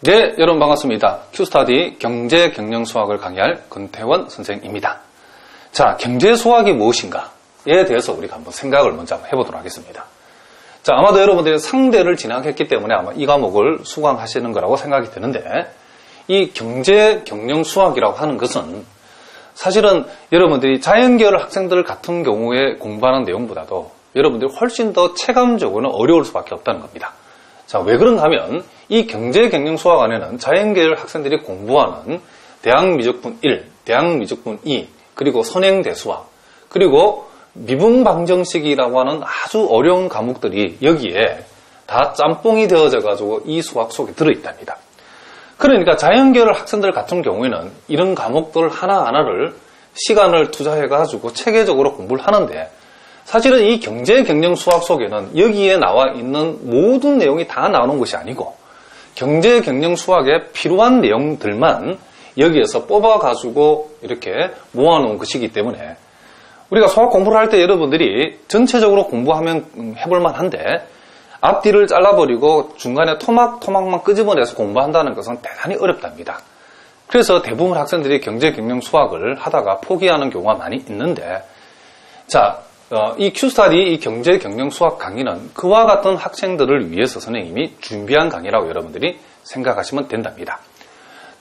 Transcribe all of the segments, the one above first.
네, 여러분 반갑습니다. 큐스타디 경제 경영 수학을 강의할 권태원 선생입니다. 자, 경제 수학이 무엇인가에 대해서 우리가 한번 생각을 먼저 한번 해보도록 하겠습니다. 자, 아마도 여러분들이 상대를 진학했기 때문에 아마 이 과목을 수강하시는 거라고 생각이 드는데, 이 경제 경영 수학이라고 하는 것은 사실은 여러분들이 자연계열 학생들 같은 경우에 공부하는 내용보다도 여러분들이 훨씬 더 체감적으로는 어려울 수밖에 없다는 겁니다. 자, 왜 그런가 하면 이 경제 경영 수학 안에는 자연계열 학생들이 공부하는 대항미적분 1, 대항미적분 2, 그리고 선행대수학, 그리고 미분방정식이라고 하는 아주 어려운 과목들이 여기에 다 짬뽕이 되어져 가지고 이 수학 속에 들어있답니다. 그러니까 자연계열 학생들 같은 경우에는 이런 과목들 하나하나를 시간을 투자해 가지고 체계적으로 공부를 하는데, 사실은 이 경제 경영 수학 속에는 여기에 나와 있는 모든 내용이 다 나오는 것이 아니고, 경제 경영 수학에 필요한 내용들만 여기에서 뽑아가지고 이렇게 모아놓은 것이기 때문에 우리가 수학 공부를 할 때 여러분들이 전체적으로 공부하면 해볼만 한데, 앞뒤를 잘라버리고 중간에 토막만 끄집어내서 공부한다는 것은 대단히 어렵답니다. 그래서 대부분 학생들이 경제 경영 수학을 하다가 포기하는 경우가 많이 있는데, 자, 이 큐스타디 이 경제 경영 수학 강의는 그와 같은 학생들을 위해서 선생님이 준비한 강의라고 여러분들이 생각하시면 된답니다.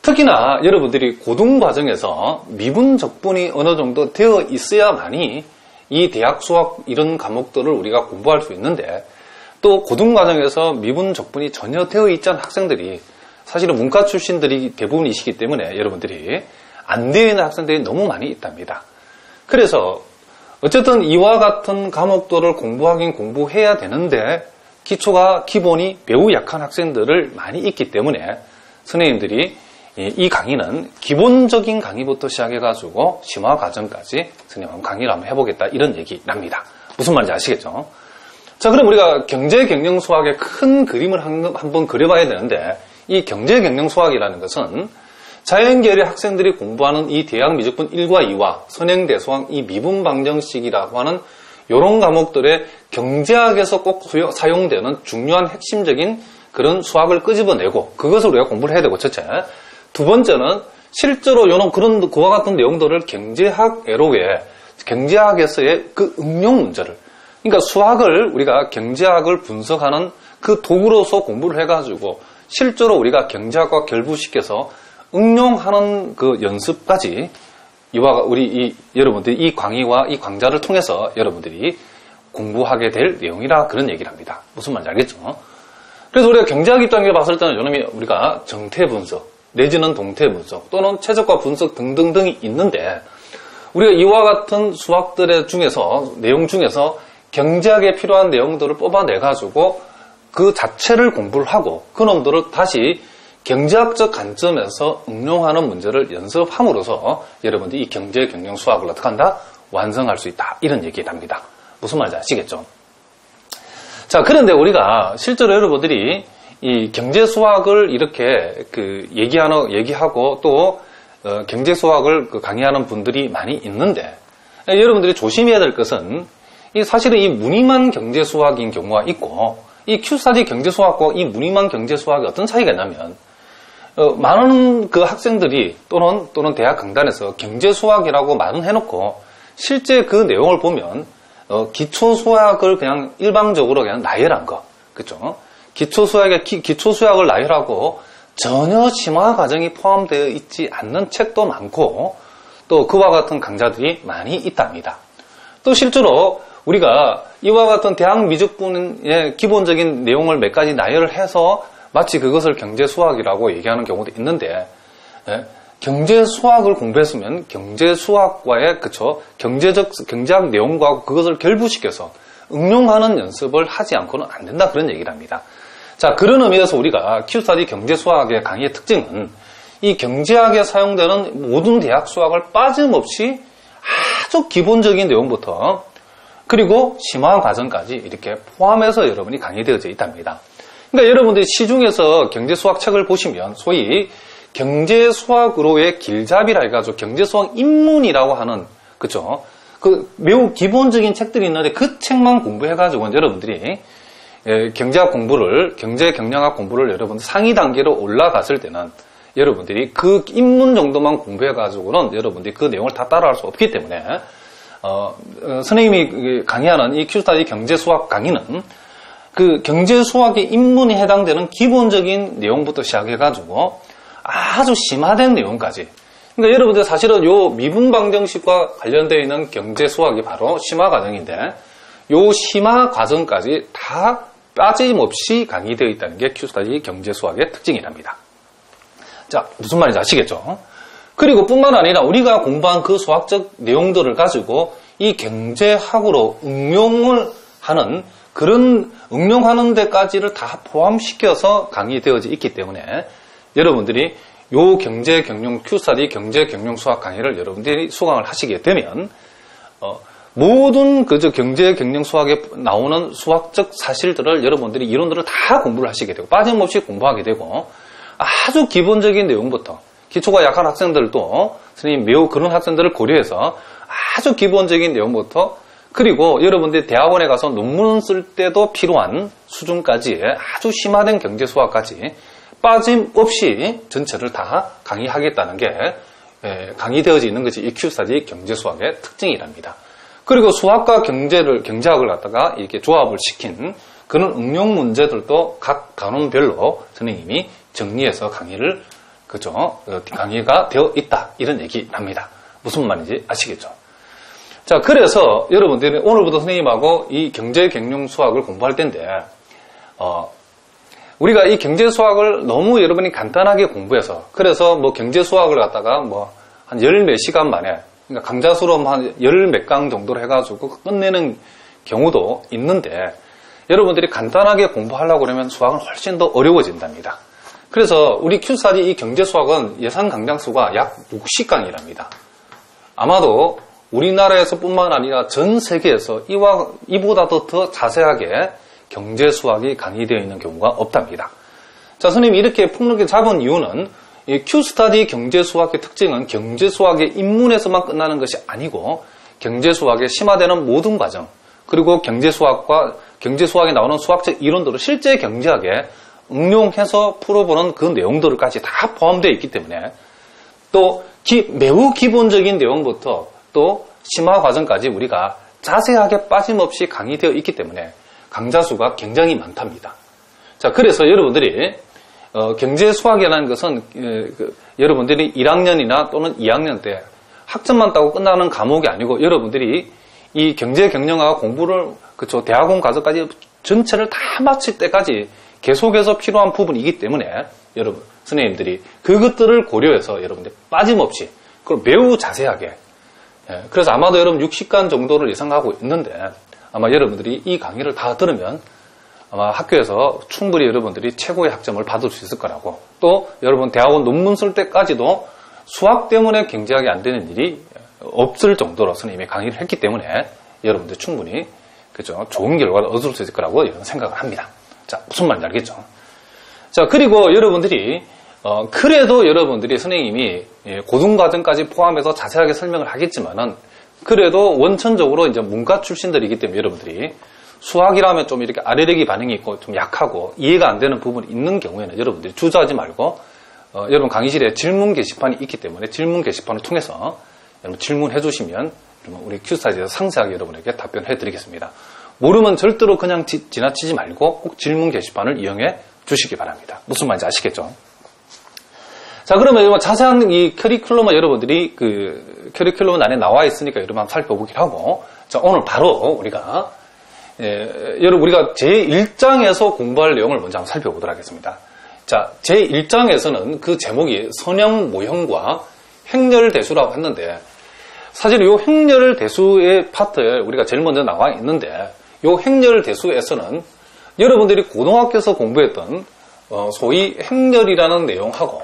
특히나 여러분들이 고등 과정에서 미분 적분이 어느 정도 되어 있어야만이 이 대학 수학 이런 과목들을 우리가 공부할 수 있는데, 또 고등 과정에서 미분 적분이 전혀 되어 있지 않은 학생들이 사실은 문과 출신들이 대부분이시기 때문에 여러분들이 안 되어 있는 학생들이 너무 많이 있답니다. 그래서 어쨌든 이와 같은 과목들을 공부하긴 공부해야 되는데 기본이 매우 약한 학생들을 많이 있기 때문에 선생님들이 이 강의는 기본적인 강의부터 시작해가지고 심화 과정까지 선생님 한번 강의를 한번 해보겠다 이런 얘기랍니다. 무슨 말인지 아시겠죠? 자, 그럼 우리가 경제 경영 수학의 큰 그림을 한번 그려봐야 되는데, 이 경제 경영 수학이라는 것은 자연계열의 학생들이 공부하는 이 대항미적분 1과 2와 선행대수학 이 미분방정식이라고 하는 이런 과목들의 경제학에서 꼭 사용되는 중요한 핵심적인 그런 수학을 끄집어내고 그것을 우리가 공부를 해야 되고, 첫째. 두 번째는 실제로 이런 그와 같은 내용들을 경제학에서의 그 응용 문제를, 그러니까 수학을 우리가 경제학을 분석하는 그 도구로서 공부를 해가지고 실제로 우리가 경제학과 결부시켜서 응용하는 그 연습까지 여러분들이 이 강의와 이 강좌를 통해서 여러분들이 공부하게 될 내용이라 그런 얘기를 합니다. 무슨 말인지 알겠죠? 그래서 우리가 경제학 입장에서 봤을 때는 우리가 정태 분석 내지는 동태 분석 또는 최적화 분석 등등등이 있는데, 우리가 이와 같은 수학들의 내용 중에서 경제학에 필요한 내용들을 뽑아내가지고 그 자체를 공부를 하고 그 놈들을 다시 경제학적 관점에서 응용하는 문제를 연습함으로써 여러분들이 이 경제 경영 수학을 어떻게 한다? 완성할 수 있다. 이런 얘기를 합니다. 무슨 말인지 아시겠죠? 자, 그런데 우리가 실제로 여러분들이 이 경제 수학을 이렇게 얘기하고 또 경제 수학을 강의하는 분들이 많이 있는데, 여러분들이 조심해야 될 것은 사실은 이 무늬만 경제 수학인 경우가 있고, 이 큐스타디 경제 수학과 이 무늬만 경제 수학이 어떤 차이가 있냐면, 많은 그 학생들이 또는 대학 강단에서 경제 수학이라고 말은 해놓고 실제 그 내용을 보면 기초 수학을 그냥 일방적으로 그냥 나열한 거, 그렇죠? 기초 수학을 나열하고 전혀 심화 과정이 포함되어 있지 않는 책도 많고, 또 그와 같은 강좌들이 많이 있답니다. 또 실제로 우리가 이와 같은 대항미적분의 기본적인 내용을 몇 가지 나열을 해서 마치 그것을 경제수학이라고 얘기하는 경우도 있는데, 경제수학을 공부했으면 경제수학과의 경제학 내용과 그것을 결부시켜서 응용하는 연습을 하지 않고는 안 된다, 그런 얘기를 합니다. 자, 그런 의미에서 우리가 큐스타디 경제수학의 강의의 특징은 이 경제학에 사용되는 모든 대학 수학을 빠짐없이 아주 기본적인 내용부터 그리고 심화 과정까지 이렇게 포함해서 여러분이 강의되어져 있답니다. 그러니까 여러분들이 시중에서 경제수학 책을 보시면 소위 경제수학으로의 길잡이라 해가지고 경제수학 입문이라고 하는, 그쵸? 그 매우 기본적인 책들이 있는데 그 책만 공부해가지고 여러분들이 경제학 공부를, 경제 경영학 공부를 여러분 상위 단계로 올라갔을 때는 여러분들이 그 입문 정도만 공부해가지고는 여러분들이 그 내용을 다 따라할 수 없기 때문에, 선생님이 강의하는 이 큐스타디 경제수학 강의는 그 경제수학의 입문에 해당되는 기본적인 내용부터 시작해가지고 아주 심화된 내용까지. 그러니까 여러분들 사실은 요 미분방정식과 관련되어 있는 경제수학이 바로 심화 과정인데, 요 심화 과정까지 다 빠짐없이 강의되어 있다는 게 큐스타디 경제수학의 특징이랍니다. 자, 무슨 말인지 아시겠죠? 그리고 뿐만 아니라 우리가 공부한 그 수학적 내용들을 가지고 이 경제학으로 응용을 하는, 그런 응용하는 데까지를 다 포함시켜서 강의되어져 있기 때문에 여러분들이 요 경제 경영 큐스타디 경제 경영 수학 강의를 여러분들이 수강을 하시게 되면 모든 그저 경제 경영 수학에 나오는 수학적 사실들을 여러분들이 이론들을 다 공부를 하시게 되고 빠짐없이 공부하게 되고, 아주 기본적인 내용부터, 기초가 약한 학생들도 선생님 매우 그런 학생들을 고려해서 아주 기본적인 내용부터, 그리고 여러분들이 대학원에 가서 논문 쓸 때도 필요한 수준까지 아주 심화된 경제 수학까지 빠짐없이 전체를 다 강의하겠다는 게 강의되어져 있는 것이 이 큐스타디 경제 수학의 특징이랍니다. 그리고 수학과 경제학을 갖다가 이렇게 조합을 시킨 그런 응용 문제들도 각 단원별로 선생님이 정리해서 강의가 되어 있다, 이런 얘기랍니다. 무슨 말인지 아시겠죠? 자, 그래서 여러분들이 오늘부터 선생님하고 이 경제 경영 수학을 공부할 텐데, 우리가 이 경제 수학을 너무 여러분이 간단하게 공부해서, 그래서 뭐 경제 수학을 갖다가 뭐 한 열 몇 시간 만에, 그러니까 강좌 수로 한 열 몇 강 정도로 해가지고 끝내는 경우도 있는데, 여러분들이 간단하게 공부하려고 그러면 수학은 훨씬 더 어려워진답니다. 그래서 우리 큐스타디 이 경제 수학은 예상 강좌 수가 약 60강이랍니다. 아마도 우리나라에서 뿐만 아니라 전 세계에서 이보다도 더 자세하게 경제 수학이 강의되어 있는 경우가 없답니다. 자, 선생님이 이렇게 폭넓게 잡은 이유는 이 큐스타디 경제 수학의 특징은 경제 수학의 입문에서만 끝나는 것이 아니고 경제 수학에 심화되는 모든 과정, 그리고 경제 수학에 나오는 수학적 이론들을 실제 경제학에 응용해서 풀어보는 그 내용들까지 다 포함되어 있기 때문에, 또 매우 기본적인 내용부터 또 심화 과정까지 우리가 자세하게 빠짐없이 강의되어 있기 때문에 강좌 수가 굉장히 많답니다. 자, 그래서 여러분들이 경제 수학이라는 것은 여러분들이 1학년이나 또는 2학년 때 학점만 따고 끝나는 과목이 아니고, 여러분들이 이 경제 경영학 공부를 대학원 가서까지 전체를 다 마칠 때까지 계속해서 필요한 부분이기 때문에 여러분 선생님들이 그것들을 고려해서 여러분들 빠짐없이, 그리고 매우 자세하게, 그래서 아마도 여러분 60간 정도를 예상하고 있는데, 아마 여러분들이 이 강의를 다 들으면 아마 학교에서 충분히 여러분들이 최고의 학점을 받을 수 있을 거라고, 또 여러분 대학원 논문 쓸 때까지도 수학 때문에 경제학이 안 되는 일이 없을 정도로 선생님이 강의를 했기 때문에 여러분들 충분히 좋은 결과를 얻을 수 있을 거라고 이런 생각을 합니다. 자, 무슨 말인지 알겠죠? 자, 그리고 여러분들이 그래도 여러분들이 선생님이 고등과정까지 포함해서 자세하게 설명을 하겠지만은, 그래도 원천적으로 이제 문과 출신들이기 때문에 여러분들이 수학이라면 좀 이렇게 아래력이 반응이 있고 좀 약하고 이해가 안 되는 부분이 있는 경우에는 여러분들이 주저하지 말고 여러분 강의실에 질문 게시판이 있기 때문에 질문 게시판을 통해서 여러분 질문해 주시면 우리 큐스타디에서 상세하게 여러분에게 답변해 드리겠습니다. 모르면 절대로 그냥 지나치지 말고 꼭 질문 게시판을 이용해 주시기 바랍니다. 무슨 말인지 아시겠죠? 자, 그러면 자세한 이 커리큘럼을 여러분들이 커리큘럼 안에 나와 있으니까 여러분 한번 살펴보기로 하고, 자, 오늘 바로 우리가 여러분 우리가 제1장에서 공부할 내용을 먼저 한번 살펴보도록 하겠습니다. 자, 제1장에서는 그 제목이 선형 모형과 행렬대수라고 했는데, 사실 이 행렬대수의 파트에 우리가 제일 먼저 나와 있는데, 이 행렬대수에서는 여러분들이 고등학교에서 공부했던 소위 행렬이라는 내용하고,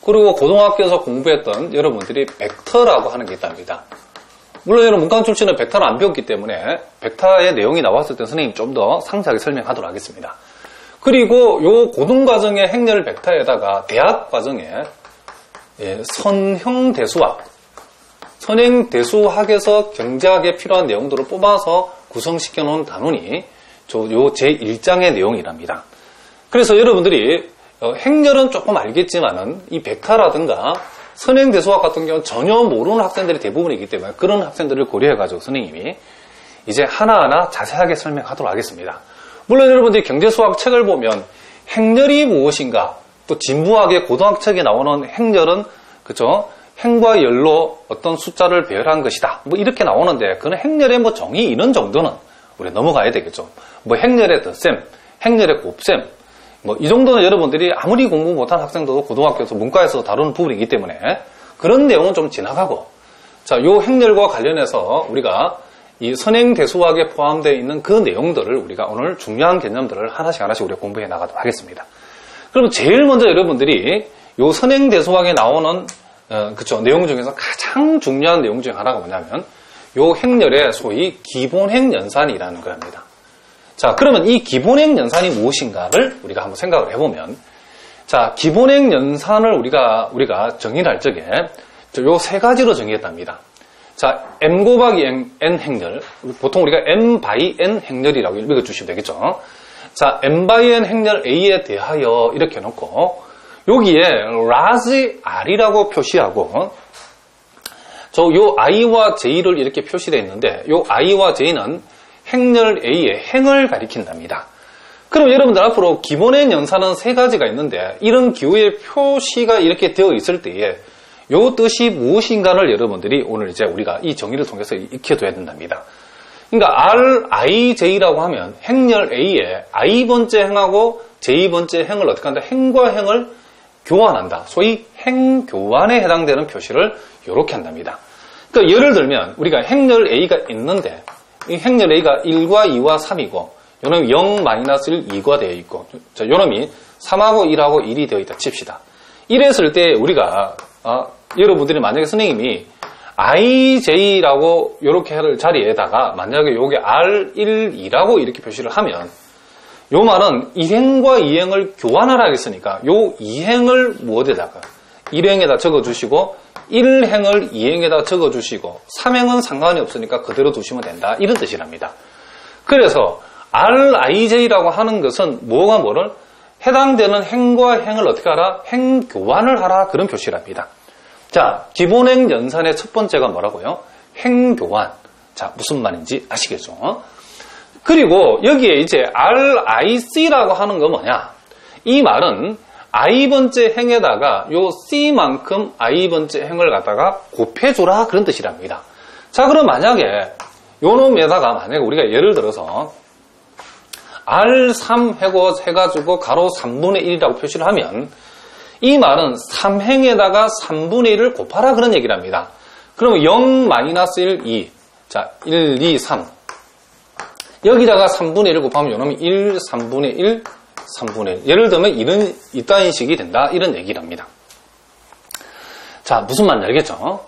그리고 고등학교에서 공부했던 여러분들이 벡터라고 하는 게 있답니다. 물론 여러분 문과 출신은 벡터를 안 배웠기 때문에 벡터의 내용이 나왔을 때 선생님이 좀 더 상세하게 설명하도록 하겠습니다. 그리고 요 고등과정의 행렬 벡터에다가 대학과정에 선형대수학, 선행대수학에서 경제학에 필요한 내용들을 뽑아서 구성시켜 놓은 단원이 요 제1장의 내용이랍니다. 그래서 여러분들이 행렬은 조금 알겠지만은 이 백화라든가 선행대수학 같은 경우는 전혀 모르는 학생들이 대부분이기 때문에 그런 학생들을 고려해가지고 선생님이 이제 하나하나 자세하게 설명하도록 하겠습니다. 물론 여러분들이 경제수학 책을 보면 행렬이 무엇인가, 또 진부하게 고등학책에 나오는 행렬은 그죠? 행과 열로 어떤 숫자를 배열한 것이다. 뭐 이렇게 나오는데 그는 행렬의 뭐 정의 이런 정도는 우리 넘어가야 되겠죠. 뭐 행렬의 덧셈, 행렬의 곱셈, 뭐 이 정도는 여러분들이 아무리 공부 못한 학생도 고등학교에서 문과에서 다루는 부분이기 때문에 그런 내용은 좀 지나가고, 자, 요 행렬과 관련해서 우리가 이 선행대수학에 포함되어 있는 그 내용들을 우리가 오늘 중요한 개념들을 하나씩 우리가 공부해 나가도록 하겠습니다. 그럼 제일 먼저 여러분들이 요 선행대수학에 나오는 그쵸, 내용 중에서 가장 중요한 내용 중에 하나가 뭐냐면 요 행렬의 소위 기본행 연산이라는 겁니다. 자, 그러면 이 기본행 연산이 무엇인가를 우리가 한번 생각을 해보면, 자, 기본행 연산을 우리가 정의를 할 적에 요 세 가지로 정의했답니다. 자, m 곱하기 n 행렬, 보통 우리가 m by n 행렬이라고 읽어주시면 되겠죠. 자, m by n 행렬 A에 대하여 이렇게 놓고 여기에 large R이라고 표시하고 요 I와 J를 이렇게 표시되어 있는데 요 I와 J는 행렬 A의 행을 가리킨답니다. 그럼 여러분들 앞으로 기본행 연산은 세 가지가 있는데 이런 기호의 표시가 이렇게 되어 있을 때에 요 뜻이 무엇인가를 여러분들이 오늘 이제 우리가 이 정의를 통해서 익혀둬야 된답니다. 그러니까 RIJ라고 하면 행렬 A의 I번째 행하고 J번째 행을 어떻게 한다? 행과 행을 교환한다. 소위 행교환에 해당되는 표시를 이렇게 한답니다. 그러니까 예를 들면 우리가 행렬 A가 있는데 이 행렬 A가 1과 2와 3이고 요놈이 0, -1, 2가 되어 있고 자, 요놈이 3하고 1하고 1이 되어 있다 칩시다. 이랬을 때 우리가 여러분들이 만약에 선생님이 IJ라고 이렇게 할 자리에다가 만약에 요게 R1, 2라고 이렇게 표시를 하면 요 말은 이행과 이행을 교환하라 했으니까 요 이행을 무엇에다가 1행에다 적어주시고 1행을 2행에다 적어주시고 3행은 상관이 없으니까 그대로 두시면 된다. 이런 뜻이랍니다. 그래서 RIJ라고 하는 것은 뭐를 해당되는 행과 행을 어떻게 하라? 행교환을 하라. 그런 표시랍니다. 자, 기본행 연산의 첫 번째가 뭐라고요? 행교환. 자, 무슨 말인지 아시겠죠? 그리고 여기에 이제 RIC라고 하는 건 뭐냐? 이 말은 I번째 행에다가 요 C만큼 I번째 행을 갖다가 곱해줘라. 그런 뜻이랍니다. 자, 그럼 만약에 요 놈에다가 만약에 우리가 예를 들어서 R3 해가지고 가로 3분의 1이라고 표시를 하면 이 말은 3행에다가 3분의 1을 곱하라 그런 얘기를 합니다. 그러면 0, -1, 2. 자, 1, 2, 3. 여기다가 3분의 1을 곱하면 요놈이 1, 3분의 1, 3분의 1. 예를 들면 이따인 식이 된다. 이런 얘기를 합니다. 자, 무슨 말인지 알겠죠?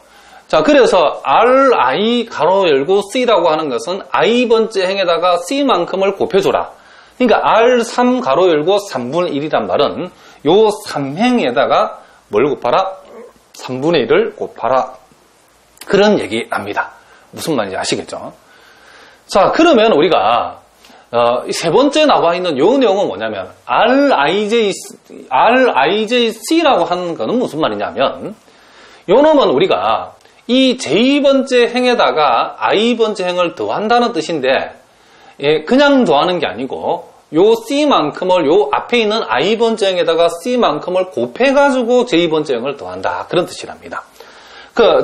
자, 그래서 RI 가로 열고 C라고 하는 것은 I번째 행에다가 C만큼을 곱해줘라. 그러니까 R3 가로 열고 3분의 1이란 말은 요 3행에다가 뭘 곱하라? 3분의 1을 곱하라. 그런 얘기랍니다. 무슨 말인지 아시겠죠? 자, 그러면 우리가 세 번째 나와 있는 요 내용은 뭐냐면 RIJC라고 하는 거는 무슨 말이냐면 요 놈은 우리가 이 J번째 행에다가 I번째 행을 더한다는 뜻인데 그냥 더하는 게 아니고 요 C만큼을 요 앞에 있는 I번째 행에다가 C만큼을 곱해가지고 J번째 행을 더한다. 그런 뜻이랍니다.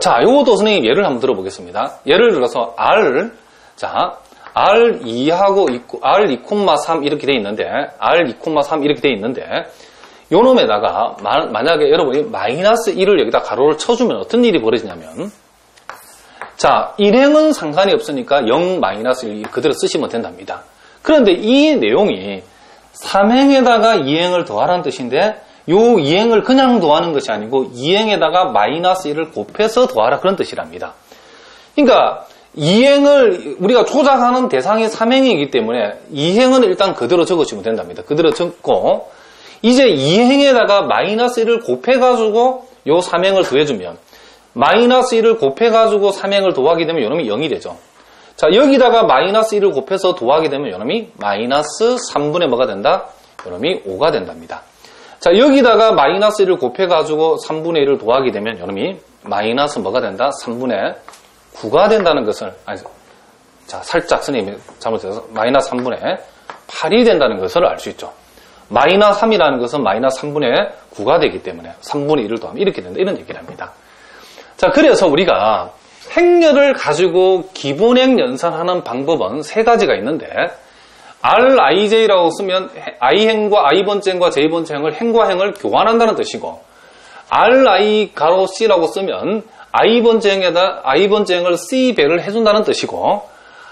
자, 요것도 선생님 예를 한번 들어보겠습니다. 예를 들어서 R2하고 R2,3 이렇게 돼 있는데 R2,3 이렇게 돼 있는데 요 놈에다가 만약에 여러분이 -1을 여기다 가로를 쳐주면 어떤 일이 벌어지냐면 자, 1행은 상관이 없으니까 0, -1 그대로 쓰시면 된답니다. 그런데 이 내용이 3행에다가 2행을 더하라는 뜻인데 요 2행을 그냥 더하는 것이 아니고 2행에다가 -1을 곱해서 더하라 그런 뜻이랍니다. 그러니까 2행을 우리가 조작하는 대상이 3행이기 때문에 2행은 일단 그대로 적으시면 된답니다. 그대로 적고 이제 2행에다가 -1을 곱해가지고 요 3행을 더해주면 -1을 곱해가지고 3행을 더하게 되면 요놈이 0이 되죠. 자, 자, 여기다가 마이너스 1을 곱해서 더하게 되면 요놈이 마이너스 3분의 뭐가 된다? 요놈이 5가 된답니다. 자, 여기다가 마이너스 1을 곱해가지고 3분의 1을 더하게 되면 요놈이 마이너스 뭐가 된다? 3분의 9가 된다는 것을, 아니, 자, 살짝 선생님이 잘못해서 마이너스 3분의 8이 된다는 것을 알 수 있죠. 마이너스 3이라는 것은 마이너스 3분의 9가 되기 때문에 3분의 1을 더하면 이렇게 된다. 이런 얘기를 합니다. 자, 그래서 우리가 행렬을 가지고 기본행 연산하는 방법은 세 가지가 있는데 RIJ라고 쓰면 I행과 I번째행과 J번째행을 행과 행을 교환한다는 뜻이고 RI 가로 C라고 쓰면 I번째행에다 I번째행을 C배를 해준다는 뜻이고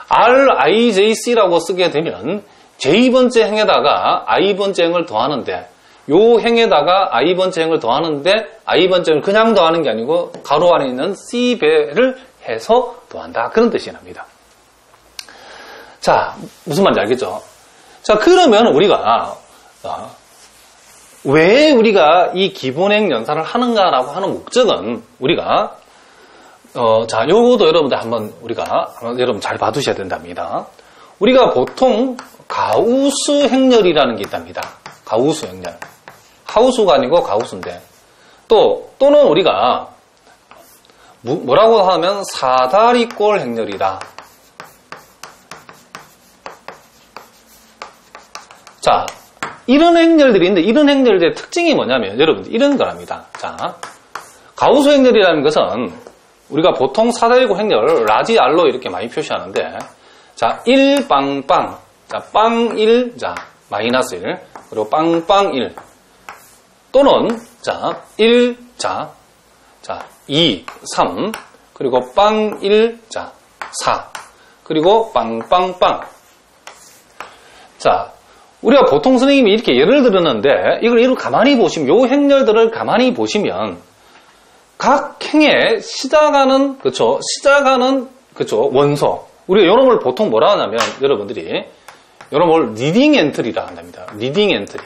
RIJC라고 쓰게 되면 J번째 행에다가 I번째 행을 더하는데 요 행에다가 I번째 행을 더하는데 I번째 행을 그냥 더하는 게 아니고 가로 안에 있는 C배를 해서 더한다. 그런 뜻이 납니다. 자, 무슨 말인지 알겠죠? 자, 그러면 우리가 왜 우리가 이 기본행 연산을 하는가라고 하는 목적은 우리가 자, 요거도 여러분들 한번 여러분 잘 봐두셔야 된답니다. 우리가 보통 가우스 행렬이라는 게 있답니다. 가우스 행렬. 하우스가 아니고 가우스인데 또는 우리가 뭐라고 하면 사다리꼴 행렬이다. 자, 이런 행렬들이 있는데 이런 행렬들의 특징이 뭐냐면 여러분들 이런 거랍니다. 자, 가우스 행렬이라는 것은 우리가 보통 사다리꼴 행렬을 라지 R로 이렇게 많이 표시하는데 자, 1 빵빵, 자, 빵 1, 자, 마이너스 1, 그리고 빵빵 1 또는 자, 1, 자, 2, 3, 그리고 빵 1, 자, 4, 그리고 빵빵빵. 자, 우리가 보통 선생님이 이렇게 예를 들었는데 이걸 가만히 보시면 요 행렬들을 가만히 보시면 각 행에 시작하는 원소. 우리가 요놈을 보통 뭐라 하냐면 여러분들이 요놈을 리딩 엔트리라 한답니다. 리딩 엔트리.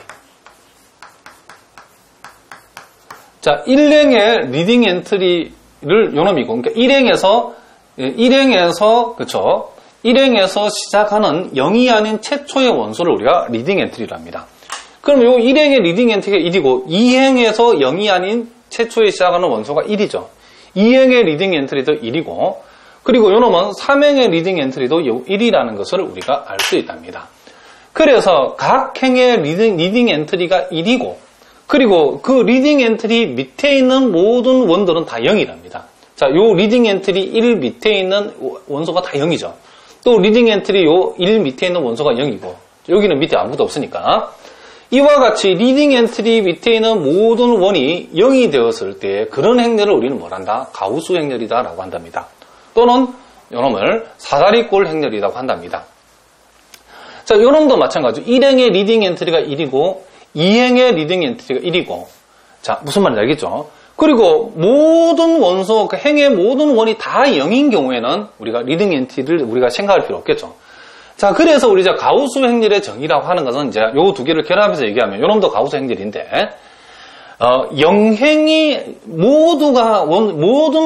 자, 1행의 리딩 엔트리를 요놈이고, 그러니까 1행에서 시작하는 0이 아닌 최초의 원소를 우리가 리딩 엔트리라 합니다. 그럼 요 1행의 리딩 엔트리가 1이고, 2행에서 0이 아닌 최초에 시작하는 원소가 1이죠. 2행의 리딩 엔트리도 1이고, 그리고 요놈은 3행의 리딩 엔트리도 1이라는 것을 우리가 알 수 있답니다. 그래서 각 행의 리딩 엔트리가 1이고, 그리고 그 리딩 엔트리 밑에 있는 모든 원들은 다 0이랍니다. 자, 요 리딩 엔트리 1 밑에 있는 원소가 다 0이죠. 또 리딩 엔트리 요 1 밑에 있는 원소가 0이고, 여기는 밑에 아무것도 없으니까. 이와 같이 리딩 엔트리 밑에 있는 모든 원이 0이 되었을 때 그런 행렬을 우리는 뭐란다? 가우스 행렬이다 라고 한답니다. 또는 요놈을 사다리꼴 행렬이라고 한답니다. 자, 요놈도 마찬가지로 1행의 리딩 엔트리가 1이고 2행의 리딩 엔트리가 1이고, 자, 무슨 말인지 알겠죠? 그리고 모든 원소, 그 행의 모든 원이 다 0인 경우에는 우리가 리딩 엔트리를 우리가 생각할 필요 없겠죠. 자, 그래서 우리 이제 가우스 행렬의 정의라고 하는 것은 이제 요 두 개를 결합해서 얘기하면 요놈도 가우스 행렬인데, 0행이 모든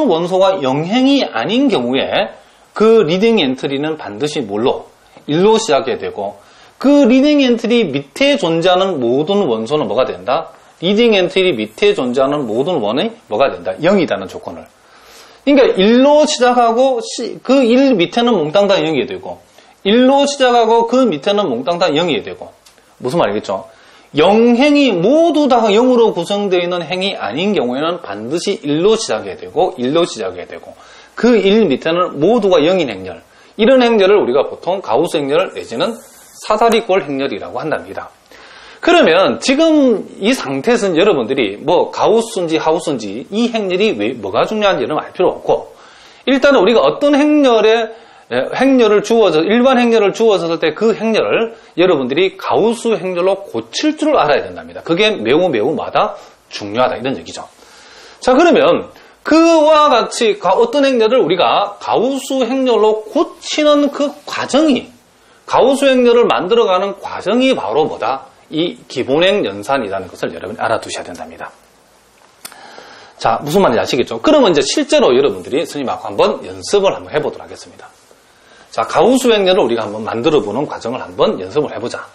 원소가 0행이 아닌 경우에 그 리딩 엔트리는 반드시 뭘로? 1로 시작해야 되고, 그 리딩 엔트리 밑에 존재하는 모든 원소는 뭐가 된다? 리딩 엔트리 밑에 존재하는 모든 원이 뭐가 된다? 0이라는 조건을. 그러니까 1로 시작하고 그 1 밑에는 몽땅 다 0이 되고 1로 시작하고 그 밑에는 몽땅 다 0이 되고, 무슨 말이겠죠? 0행이 모두 다 0으로 구성되어 있는 행이 아닌 경우에는 반드시 1로 시작해야 되고 1로 시작해야 되고 그 1 밑에는 모두가 0인 행렬. 이런 행렬을 우리가 보통 가우스 행렬 내지는 사다리꼴 행렬이라고 한답니다. 그러면 지금 이 상태에서는 여러분들이 뭐 가우스인지 하우스인지 이 행렬이 뭐가 중요한지는 알 필요 없고, 일단은 우리가 어떤 행렬을 주어져 일반 행렬을 주어졌을 때 그 행렬을 여러분들이 가우스 행렬로 고칠 줄 알아야 된답니다. 그게 매우 중요하다 이런 얘기죠. 자, 그러면 그와 같이 어떤 행렬을 우리가 가우스 행렬로 고치는 그 과정이, 가우스 행렬을 만들어가는 과정이 바로 뭐다? 이 기본행 연산이라는 것을 여러분이 알아두셔야 된답니다. 자, 무슨 말인지 아시겠죠? 그러면 이제 실제로 여러분들이 스님하고 한번 연습을 한번 해보도록 하겠습니다. 자, 가우스 행렬을 우리가 한번 만들어보는 과정을 한번 연습을 해보자.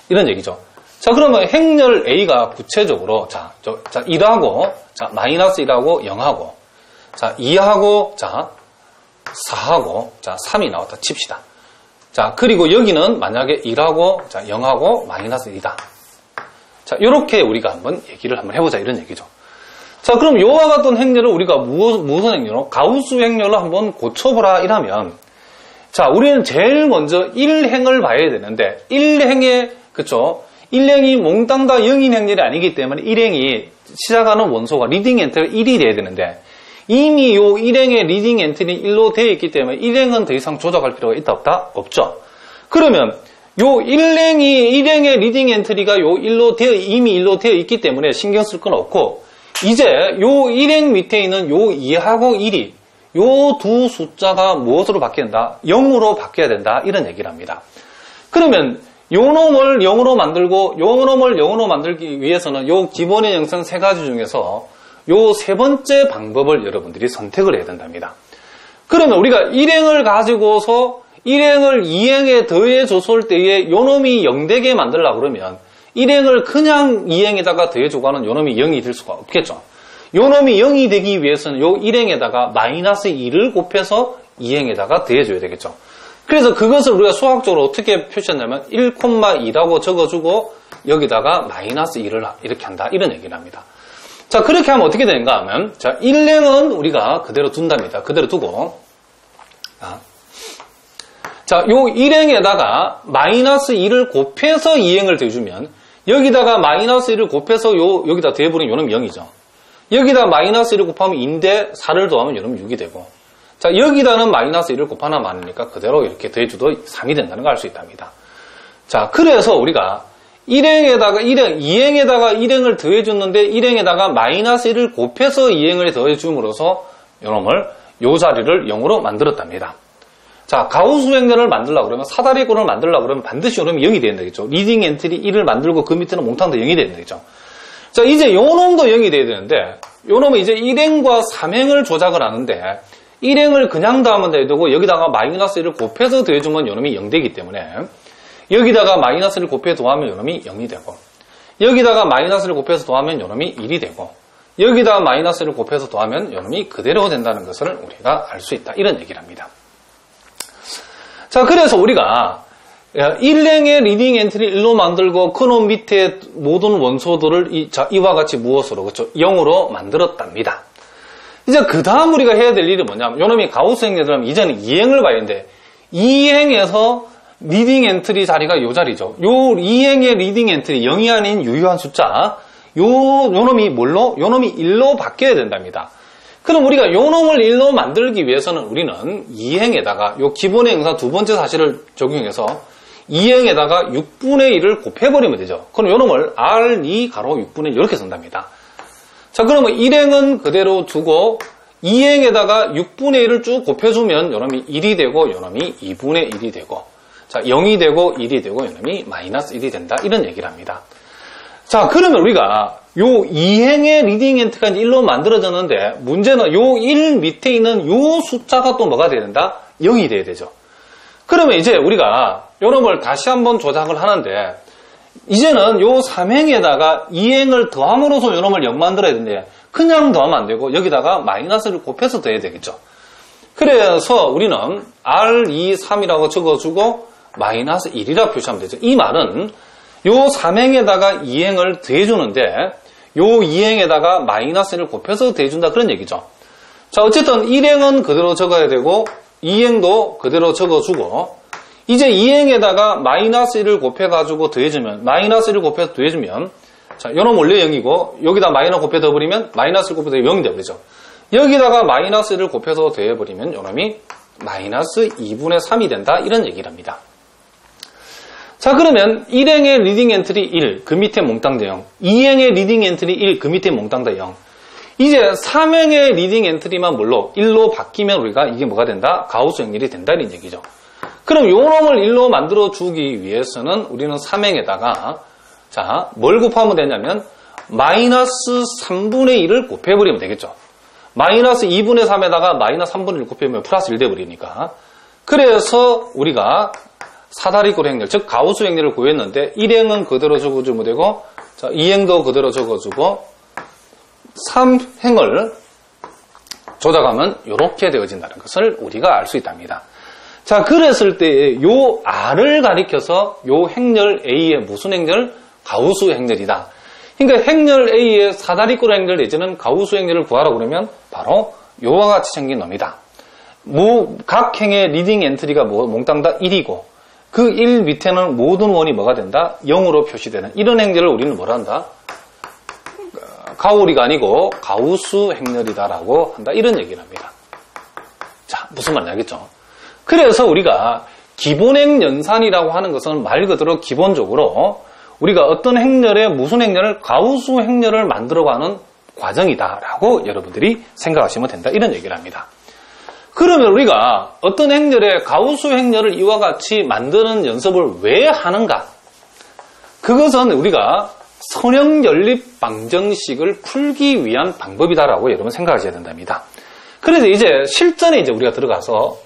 이런 얘기죠. 자, 그러면 행렬 A가 구체적으로, 자, 1하고, 자, 마이너스 1하고 0하고, 자, 2하고, 자, 4하고, 자, 3이 나왔다 칩시다. 자, 그리고 여기는 만약에 1하고, 자, 0하고, 마이너스 1이다. 자, 요렇게 우리가 한번 얘기를 한번 해보자. 이런 얘기죠. 자, 그럼 요와 같은 행렬을 우리가 무슨 행렬로? 가우스 행렬로 한번 고쳐보라. 이러면, 자, 우리는 제일 먼저 1행을 봐야 되는데, 1행에, 그쵸? 1행이 몽땅 다 0인 행렬이 아니기 때문에 1행이 시작하는 원소가 리딩 엔트리가 1이 돼야 되는데, 이미 요 1행의 리딩 엔트리 1로 되어 있기 때문에 1행은 더 이상 조작할 필요가 있다 없다? 없죠. 그러면 요 1행의 리딩 엔트리가 요 1로 이미 1로 되어 있기 때문에 신경 쓸 건 없고, 이제 요 1행 밑에 있는 요 2하고 1이 요 두 숫자가 무엇으로 바뀌어야 된다? 0으로 바뀌어야 된다. 이런 얘기를 합니다. 그러면 요 놈을 0으로 만들고 요 놈을 0으로 만들기 위해서는 요 기본의 영상 세 가지 중에서 요 세 번째 방법을 여러분들이 선택을 해야 된답니다. 그러면 우리가 1행을 가지고서 1행을 2행에 더해 줬을 때에 요 놈이 0 되게 만들려고 그러면 1행을 그냥 2행에다가 더해주고 하는 요 놈이 0이 될 수가 없겠죠. 요 놈이 0이 되기 위해서는 요 1행에다가 마이너스 2를 곱해서 2행에다가 더해줘야 되겠죠. 그래서 그것을 우리가 수학적으로 어떻게 표시했냐면 1,2라고 적어주고 여기다가 마이너스 2를 이렇게 한다. 이런 얘기를 합니다. 자, 그렇게 하면 어떻게 되는가 하면, 자, 1행은 우리가 그대로 둔답니다. 그대로 두고, 자, 요 1행에다가 마이너스 2를 곱해서 2행을 더해주면, 여기다가 마이너스 1을 곱해서 여기다 더해버리면 요놈이 0이죠. 여기다 마이너스 1을 곱하면 2인데 4를 더하면 요놈이 6이 되고, 자, 여기다는 마이너스 1을 곱하나 많으니까 그대로 이렇게 더해줘도 3이 된다는 걸 알 수 있답니다. 자, 그래서 우리가 2행에다가 1행을 더해줬는데 1행에다가 마이너스 1을 곱해서 2행을 더해줌으로써 요놈을 요 자리를 0으로 만들었답니다. 자, 가우스 행렬을 만들려고 그러면 사다리꼴을 만들려고 그러면 반드시 요놈이 0이 돼야 되겠죠. 리딩 엔트리 1을 만들고 그 밑에는 몽땅 다 0이 돼야 되겠죠. 자, 이제 요놈도 0이 돼야 되는데 요놈은 이제 1행과 3행을 조작을 하는데 1행을 그냥 더하면 되고 여기다가 마이너스 1을 곱해서 더해주면 요놈이 0 되기 때문에 여기다가 마이너스를 곱해 더하면 요놈이 0이 되고 여기다가 마이너스를 곱해서 더하면 요놈이 1이 되고 여기다가 마이너스를 곱해서 더하면 요놈이 그대로 된다는 것을 우리가 알 수 있다. 이런 얘기를 합니다. 자, 그래서 우리가 1행의 리딩 엔트리 1로 만들고 그 놈 밑에 모든 원소들을 이와 같이 무엇으로? 그렇죠? 0으로 만들었답니다. 이제 그 다음 우리가 해야 될 일이 뭐냐면 요놈이 가우스 행렬이라면 이제는 2행을 봐야 되는데 2행에서 리딩 엔트리 자리가 요 자리죠. 요 2행의 리딩 엔트리 0이 아닌 유효한 숫자 요놈이 뭘로? 요놈이 1로 바뀌어야 된답니다. 그럼 우리가 요놈을 1로 만들기 위해서는 우리는 2행에다가 요 기본의 영상 두 번째 사실을 적용해서 2행에다가 6분의 1을 곱해버리면 되죠. 그럼 요놈을 R2 가로 6분의 1 이렇게 쓴답니다. 자, 그러면 1행은 그대로 두고 2행에다가 6분의 1을 쭉 곱해주면 요놈이 1이 되고 요놈이 2분의 1이 되고 자, 0이 되고 1이 되고 요놈이 마이너스 1이 된다. 이런 얘기를 합니다. 자, 그러면 우리가 요 2행의 리딩 엔트리가 1로 만들어졌는데 문제는 요 1 밑에 있는 요 숫자가 또 뭐가 돼야 된다? 0이 돼야 되죠. 그러면 이제 우리가 요놈을 다시 한번 조작을 하는데 이제는 요 3행에다가 2행을 더함으로써 요놈을 0 만들어야 되는데 그냥 더하면 안 되고 여기다가 마이너스를 곱해서 더해야 되겠죠. 그래서 우리는 R2, 3이라고 적어주고 마이너스 1이라 표시하면 되죠. 이 말은 요 3행에다가 2행을 더해주는데 요 2행에다가 마이너스 1을 곱해서 더해준다 그런 얘기죠. 자, 어쨌든 1행은 그대로 적어야 되고 2행도 그대로 적어주고 이제 2행에다가 마이너스 1을 곱해가지고 더해주면 마이너스 1을 곱해서 더해주면 자, 요놈 원래 0이고 여기다 마이너스 곱해 더해버리면 마이너스 1을 곱해서 0이 되어버리죠. 여기다가 마이너스 1을 곱해서 더해버리면 요놈이 마이너스 2분의 3이 된다 이런 얘기를 합니다. 자, 그러면 1행의 리딩 엔트리 1, 그 밑에 몽땅 다 0. 2행의 리딩 엔트리 1, 그 밑에 몽땅 다 0. 이제 3행의 리딩 엔트리만 뭘로? 1로 바뀌면 우리가 이게 뭐가 된다? 가우스 행렬이 된다는 얘기죠. 그럼 요 놈을 1로 만들어주기 위해서는 우리는 3행에다가 자, 뭘 곱하면 되냐면 마이너스 3분의 1을 곱해버리면 되겠죠. 마이너스 2분의 3에다가 마이너스 3분의 1을 곱해보면 플러스 1 돼버리니까 그래서 우리가 사다리꼴 행렬, 즉 가우스 행렬을 구했는데 1행은 그대로 적어주면 되고, 자, 2행도 그대로 적어주고 3행을 조작하면 이렇게 되어진다는 것을 우리가 알 수 있답니다. 자, 그랬을 때 요 R을 가리켜서 요 행렬 A의 무슨 행렬? 가우스 행렬이다. 그러니까 행렬 A의 사다리꼴 행렬 내지는 가우스 행렬을 구하라고 그러면 바로 요와 같이 생긴 놈이다. 각 행의 리딩 엔트리가 몽땅 다 1이고 그 1 밑에는 모든 원이 뭐가 된다? 0으로 표시되는 이런 행렬을 우리는 뭐라 한다? 가오리가 아니고 가우스 행렬이다라고 한다. 이런 얘기를 합니다. 자, 무슨 말인지 알겠죠? 그래서 우리가 기본행 연산이라고 하는 것은 말 그대로 기본적으로 우리가 어떤 행렬에 무슨 행렬을 가우스 행렬을 만들어가는 과정이다라고 여러분들이 생각하시면 된다. 이런 얘기를 합니다. 그러면 우리가 어떤 행렬에 가우스 행렬을 이와 같이 만드는 연습을 왜 하는가? 그것은 우리가 선형-연립 방정식을 풀기 위한 방법이다라고 여러분 생각하셔야 된답니다. 그래서 이제 실전에 이제 우리가 들어가서